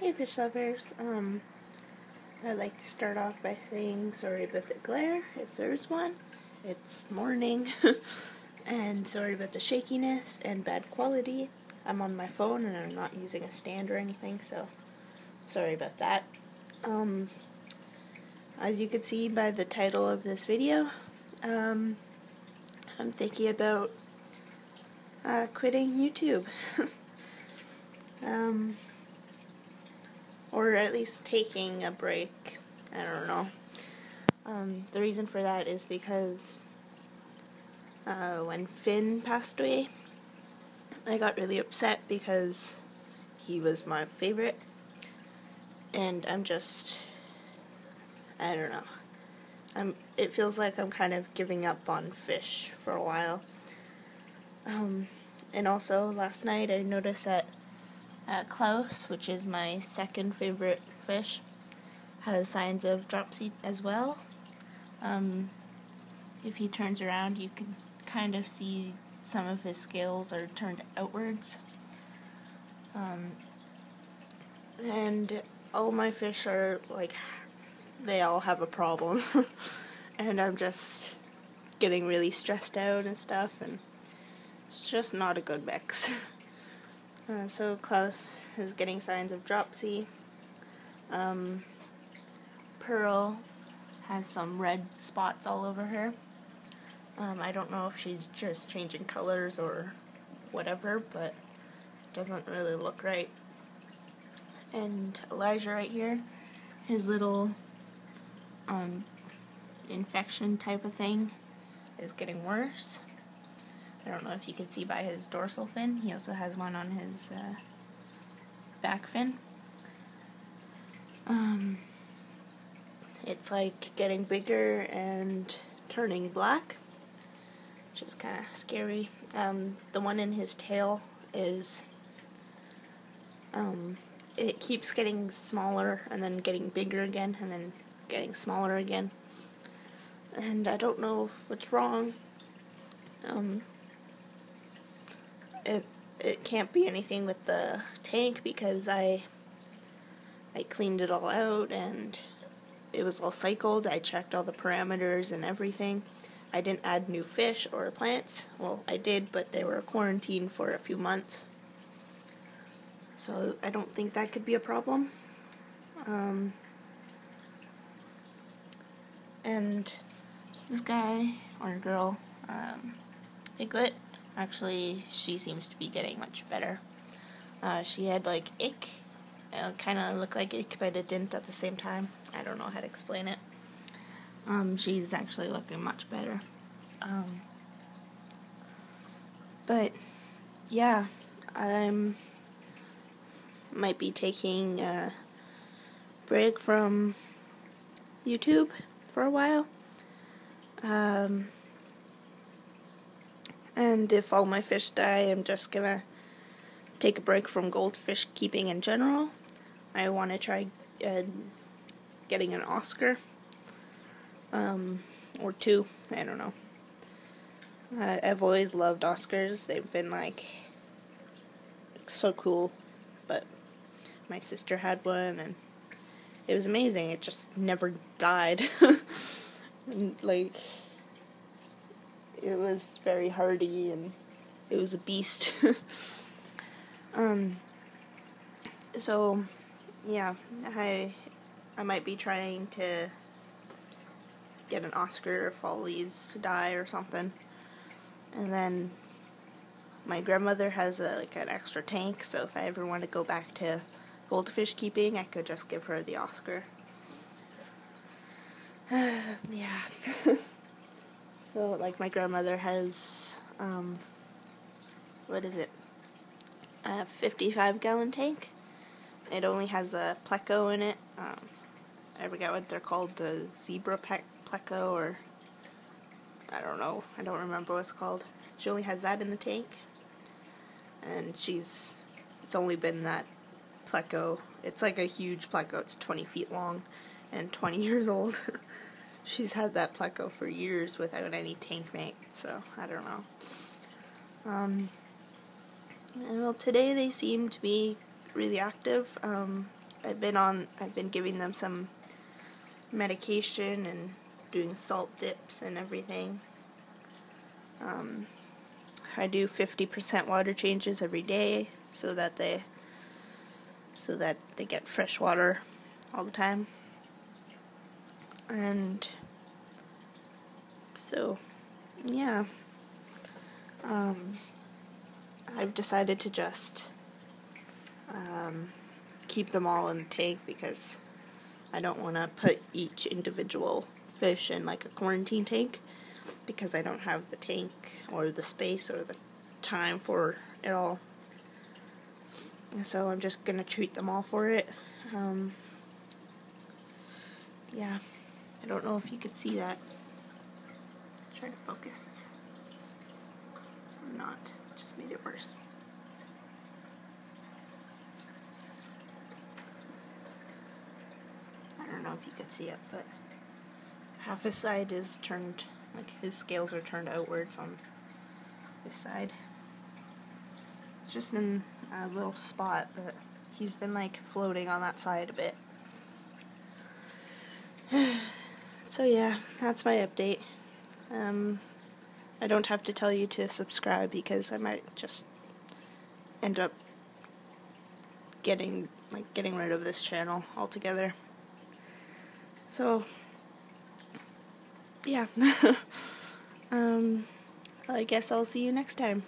Hey fish lovers, I'd like to start off by saying sorry about the glare, if there's one. It's morning, and sorry about the shakiness and bad quality. I'm on my phone and I'm not using a stand or anything, so sorry about that. As you can see by the title of this video, I'm thinking about quitting YouTube. Or at least taking a break. I don't know. The reason for that is because when Finn passed away, I got really upset because he was my favorite, and I don't know. It feels like I'm kind of giving up on fish for a while. And also last night I noticed that Klaus, which is my second favorite fish, has signs of dropsy as well. If he turns around, you can kind of see some of his scales are turned outwards. And all my fish are like, they all have a problem. And I'm just getting really stressed out and stuff, and it's just not a good mix. So Klaus is getting signs of dropsy. Pearl has some red spots all over her. I don't know if she's just changing colors or whatever, but it doesn't really look right. And Elijah right here, his little infection type of thing is getting worse. I don't know if you can see by his dorsal fin. He also has one on his back fin. It's like getting bigger and turning black, which is kind of scary. The one in his tail is, it keeps getting smaller and then getting bigger again and then getting smaller again. And I don't know what's wrong. It can't be anything with the tank because I cleaned it all out and it was all cycled. I checked all the parameters and everything. I didn't add new fish or plants. Well, I did, but they were quarantined for a few months. So I don't think that could be a problem. And this guy or girl, Piglet, actually, she seems to be getting much better. She had like ick. It kind of looked like ick, but it didn't at the same time. I don't know how to explain it. She's actually looking much better. But yeah, I might be taking a break from YouTube for a while. And if all my fish die, I'm just gonna take a break from goldfish keeping in general. I want to try getting an Oscar. Or two, I don't know. I've always loved Oscars. They've been like so cool. But my sister had one and it was amazing. It just never died. And, like, it was very hardy and it was a beast. So yeah, I might be trying to get an Oscar if all these die or something. And then my grandmother has an extra tank, so if I ever want to go back to goldfish keeping, I could just give her the Oscar. Yeah. So like my grandmother has what is it? A 55-gallon tank. It only has a pleco in it. I forget what they're called, the zebra pleco, or I don't know. I don't remember what it's called. She only has that in the tank, and it's only been that pleco. It's like a huge pleco. It's 20 feet long and 20 years old. She's had that pleco for years without any tank mate, so I don't know. And well, today they seem to be really active. I've been giving them some medication and doing salt dips and everything. I do 50% water changes every day so that they get fresh water all the time. And so, yeah, I've decided to just keep them all in the tank because I don't want to put each individual fish in like a quarantine tank because I don't have the tank or the space or the time for it all. And so I'm just going to treat them all for it. Yeah, I don't know if you could see that. Try to focus. Or not. Just made it worse. I don't know if you could see it, but half his side is turned, like his scales are turned outwards on this side. It's just in a little spot, but he's been like floating on that side a bit. So yeah, that's my update. I don't have to tell you to subscribe because I might just end up getting rid of this channel altogether. So yeah. I guess I'll see you next time.